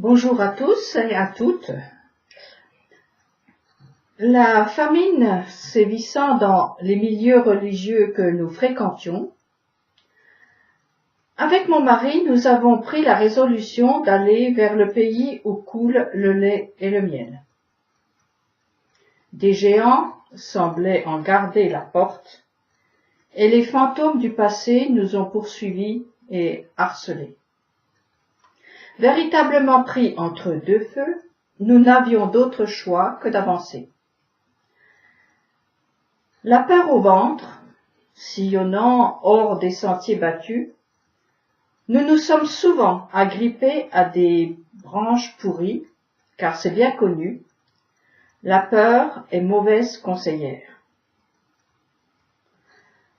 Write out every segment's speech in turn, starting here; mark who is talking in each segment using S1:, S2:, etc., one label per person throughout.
S1: Bonjour à tous et à toutes. La famine sévissant dans les milieux religieux que nous fréquentions, avec mon mari, nous avons pris la résolution d'aller vers le pays où coule le lait et le miel. Des géants semblaient en garder la porte, et les fantômes du passé nous ont poursuivis et harcelés. Véritablement pris entre deux feux, nous n'avions d'autre choix que d'avancer. La peur au ventre, sillonnant hors des sentiers battus, nous nous sommes souvent agrippés à des branches pourries, car c'est bien connu, la peur est mauvaise conseillère.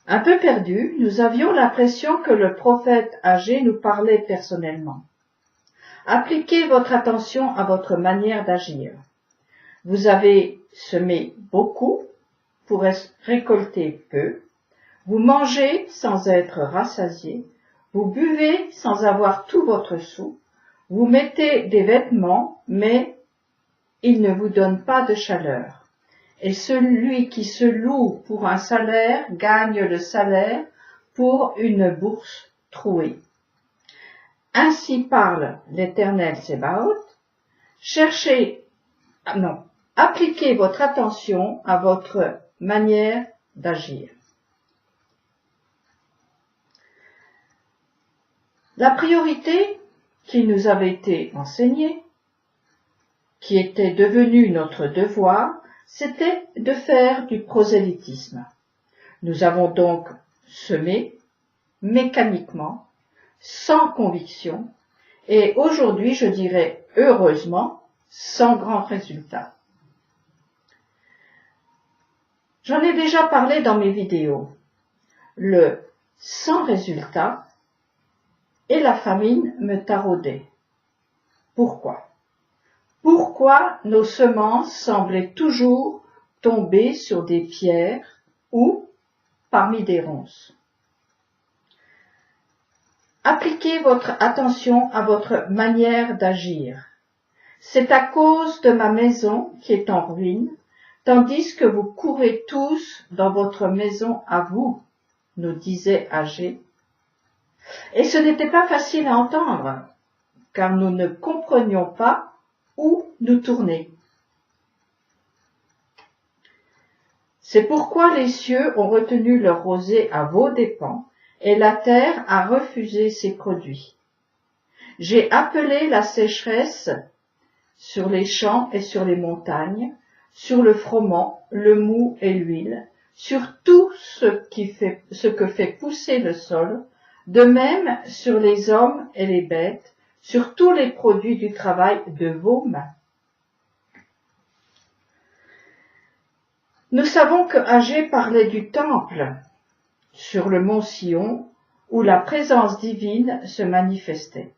S1: Un peu perdus, nous avions l'impression que le prophète âgé nous parlait personnellement. Appliquez votre attention à votre manière d'agir. Vous avez semé beaucoup pour récolter peu. Vous mangez sans être rassasié. Vous buvez sans avoir tout votre sou. Vous mettez des vêtements, mais ils ne vous donnent pas de chaleur. Et celui qui se loue pour un salaire gagne le salaire pour une bourse trouée. Ainsi parle l'Éternel Sébaoth. Appliquez votre attention à votre manière d'agir. La priorité qui nous avait été enseignée, qui était devenue notre devoir, c'était de faire du prosélytisme. Nous avons donc semé mécaniquement, sans conviction, et aujourd'hui, je dirais heureusement, sans grand résultat. J'en ai déjà parlé dans mes vidéos. Le sans résultat et la famine me taraudaient. Pourquoi ? Pourquoi nos semences semblaient toujours tomber sur des pierres ou parmi des ronces ? Appliquez votre attention à votre manière d'agir. C'est à cause de ma maison qui est en ruine, tandis que vous courez tous dans votre maison à vous, nous disait Agé. Et ce n'était pas facile à entendre, car nous ne comprenions pas où nous tourner. C'est pourquoi les cieux ont retenu leur rosée à vos dépens, et la terre a refusé ses produits. J'ai appelé la sécheresse sur les champs et sur les montagnes, sur le froment, le mou et l'huile, sur tout ce que fait pousser le sol, de même sur les hommes et les bêtes, sur tous les produits du travail de vos mains. Nous savons que Agé parlait du temple, sur le mont Sion, où la présence divine se manifestait.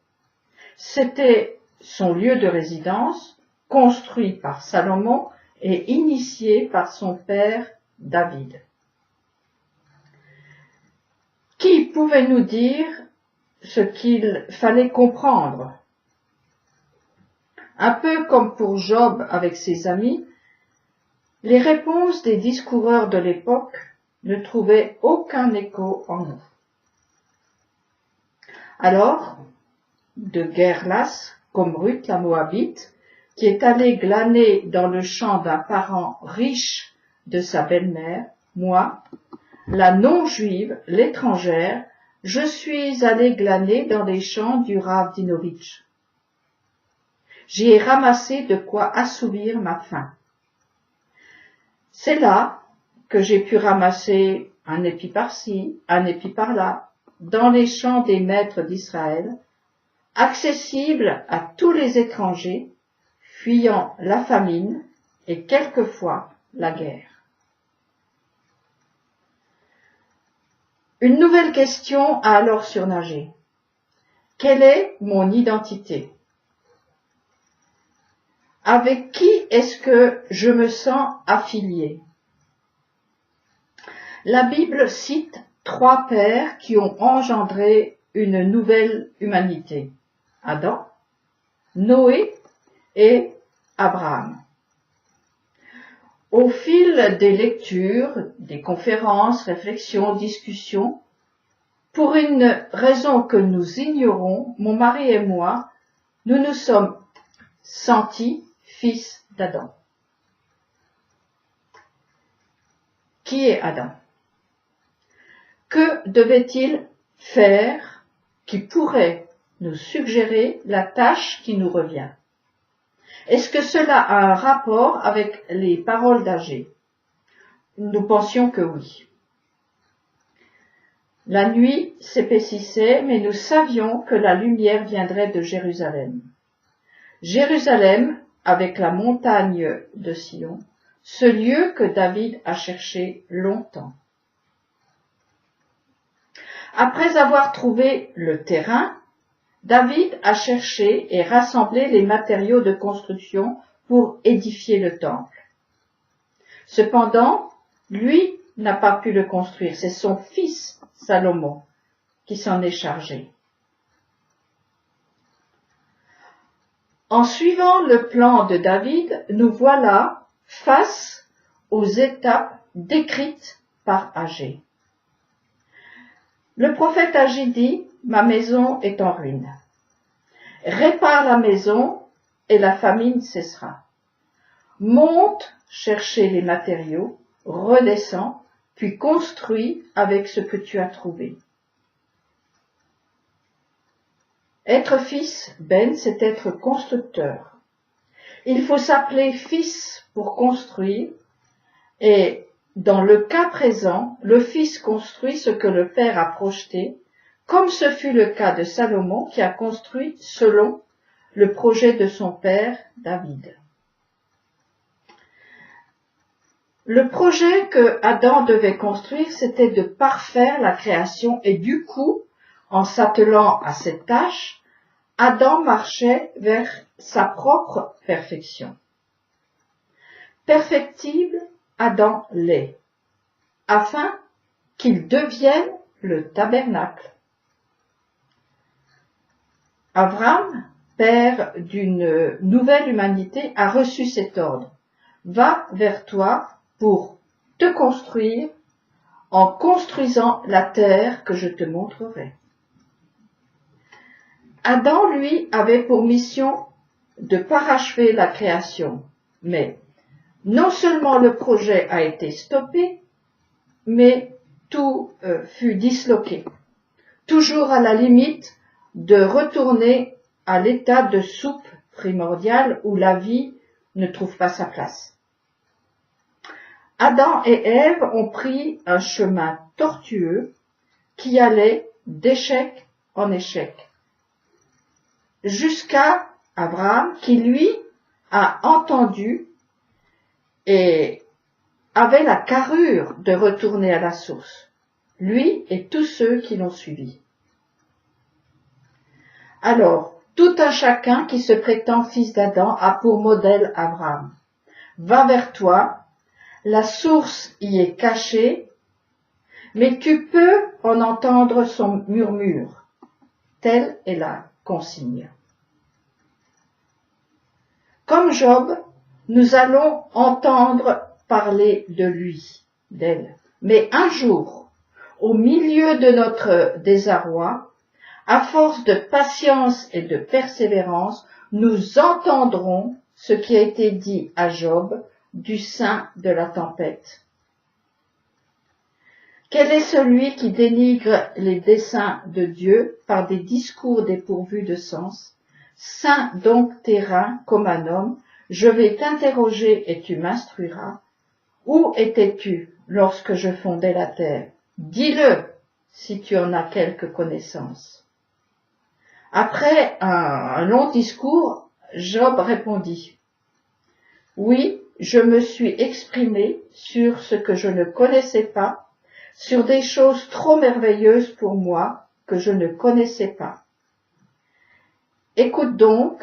S1: C'était son lieu de résidence, construit par Salomon et initié par son père David. Qui pouvait nous dire ce qu'il fallait comprendre ? Un peu comme pour Job avec ses amis, les réponses des discoureurs de l'époque ne trouvaient aucun écho en nous. Alors, de guerre lasse, comme Ruth la Moabite, qui est allée glaner dans le champ d'un parent riche de sa belle-mère, moi, la non-juive, l'étrangère, je suis allée glaner dans les champs du Rav Dinovitch. J'y ai ramassé de quoi assouvir ma faim. C'est là que j'ai pu ramasser un épi par-ci, un épi par-là, dans les champs des maîtres d'Israël, accessible à tous les étrangers, fuyant la famine et quelquefois la guerre. Une nouvelle question a alors surnagé. Quelle est mon identité ? Avec qui est-ce que je me sens affilié ? La Bible cite 3 pères qui ont engendré une nouvelle humanité. Adam, Noé et Abraham. Au fil des lectures, des conférences, réflexions, discussions, pour une raison que nous ignorons, mon mari et moi, nous nous sommes sentis fils d'Adam. Qui est Adam? Que devait-il faire qui pourrait nous suggérer la tâche qui nous revient? Est-ce que cela a un rapport avec les paroles d'Agé? Nous pensions que oui. La nuit s'épaississait, mais nous savions que la lumière viendrait de Jérusalem. Jérusalem, avec la montagne de Sion, ce lieu que David a cherché longtemps. Après avoir trouvé le terrain, David a cherché et rassemblé les matériaux de construction pour édifier le temple. Cependant, lui n'a pas pu le construire, c'est son fils Salomon qui s'en est chargé. En suivant le plan de David, nous voilà face aux étapes décrites par Agé. Le prophète Agé dit: « Ma maison est en ruine. Répare la maison et la famine cessera. Monte chercher les matériaux, redescends, puis construis avec ce que tu as trouvé. » Être fils, c'est être constructeur. Il faut s'appeler fils pour construire, et dans le cas présent, le fils construit ce que le père a projeté, comme ce fut le cas de Salomon qui a construit selon le projet de son père David. Le projet que Adam devait construire, c'était de parfaire la création, et du coup, en s'attelant à cette tâche, Adam marchait vers sa propre perfection. Perfectible, Adam l'est, afin qu'il devienne le tabernacle. Abraham, père d'une nouvelle humanité, a reçu cet ordre. Va vers toi pour te construire en construisant la terre que je te montrerai. Adam, lui, avait pour mission de parachever la création, mais non seulement le projet a été stoppé, mais tout fut disloqué, toujours à la limite de retourner à l'état de soupe primordiale où la vie ne trouve pas sa place. Adam et Ève ont pris un chemin tortueux qui allait d'échec en échec, jusqu'à Abraham qui, lui, a entendu et avait la carrure de retourner à la source, lui et tous ceux qui l'ont suivi. Alors, tout un chacun qui se prétend fils d'Adam a pour modèle Abraham. Va vers toi, la source y est cachée, mais tu peux en entendre son murmure. Telle est la consigne. Comme Job, nous allons entendre parler de lui, d'elle. Mais un jour, au milieu de notre désarroi, à force de patience et de persévérance, nous entendrons ce qui a été dit à Job du sein de la tempête. Quel est celui qui dénigre les desseins de Dieu par des discours dépourvus de sens? Saint donc tes reins comme un homme, je vais t'interroger et tu m'instruiras. Où étais-tu lorsque je fondais la terre? Dis-le si tu en as quelque connaissance. Après un long discours, Job répondit: oui, je me suis exprimé sur ce que je ne connaissais pas, sur des choses trop merveilleuses pour moi que je ne connaissais pas. Écoute donc,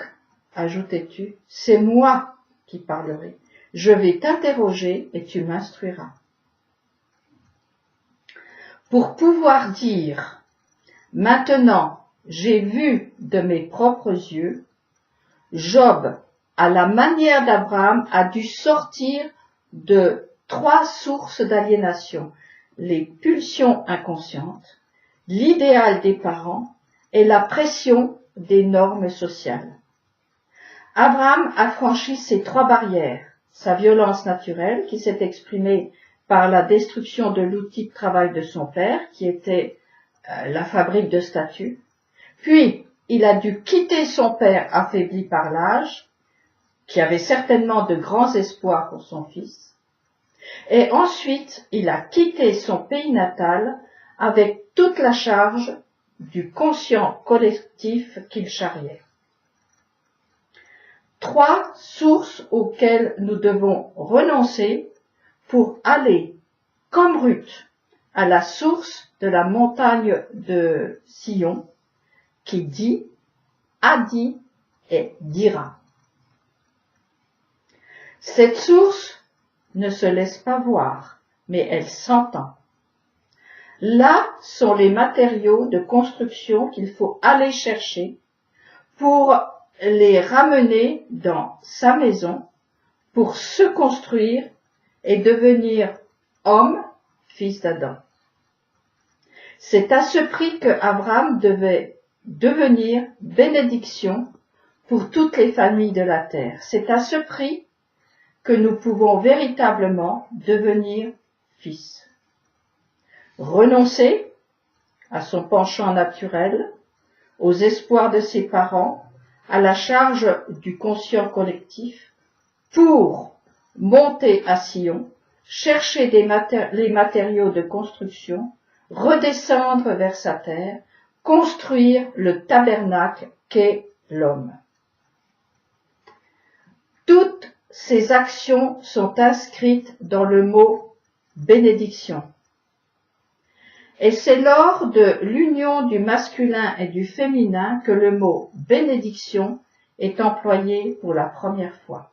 S1: ajoutais-tu, c'est moi qui parlerai. Je vais t'interroger et tu m'instruiras. Pour pouvoir dire, maintenant j'ai vu de mes propres yeux, Job, à la manière d'Abraham, a dû sortir de 3 sources d'aliénation: les pulsions inconscientes, l'idéal des parents et la pression des normes sociales. Abraham a franchi ces 3 barrières: sa violence naturelle, qui s'est exprimée par la destruction de l'outil de travail de son père, qui était la fabrique de statues. Puis, il a dû quitter son père affaibli par l'âge, qui avait certainement de grands espoirs pour son fils. Et ensuite, il a quitté son pays natal avec toute la charge du conscient collectif qu'il charriait. 3 sources auxquelles nous devons renoncer pour aller, comme Ruth, à la source de la montagne de Sion, qui dit, a dit et dira. Cette source ne se laisse pas voir, mais elle s'entend. Là sont les matériaux de construction qu'il faut aller chercher pour les ramener dans sa maison, pour se construire et devenir homme, fils d'Adam. C'est à ce prix que Abraham devait devenir bénédiction pour toutes les familles de la terre. C'est à ce prix que nous pouvons véritablement devenir fils. Renoncer à son penchant naturel, aux espoirs de ses parents, à la charge du conscient collectif, pour monter à Sion, chercher les matériaux de construction, redescendre vers sa terre, construire le tabernacle qu'est l'homme. Toutes ces actions sont inscrites dans le mot bénédiction. Et c'est lors de l'union du masculin et du féminin que le mot bénédiction est employé pour la première fois.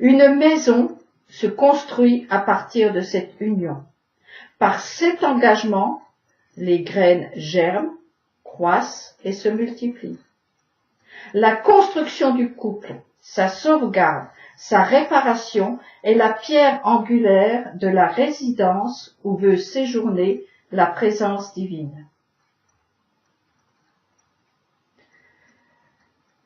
S1: Une maison se construit à partir de cette union. Par cet engagement, les graines germent, croissent et se multiplient. La construction du couple, sa sauvegarde, sa réparation est la pierre angulaire de la résidence où veut séjourner la présence divine.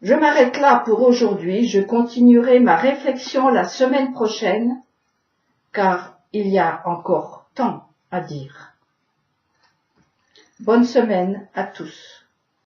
S1: Je m'arrête là pour aujourd'hui. Je continuerai ma réflexion la semaine prochaine, car il y a encore tant à dire. Bonne semaine à tous.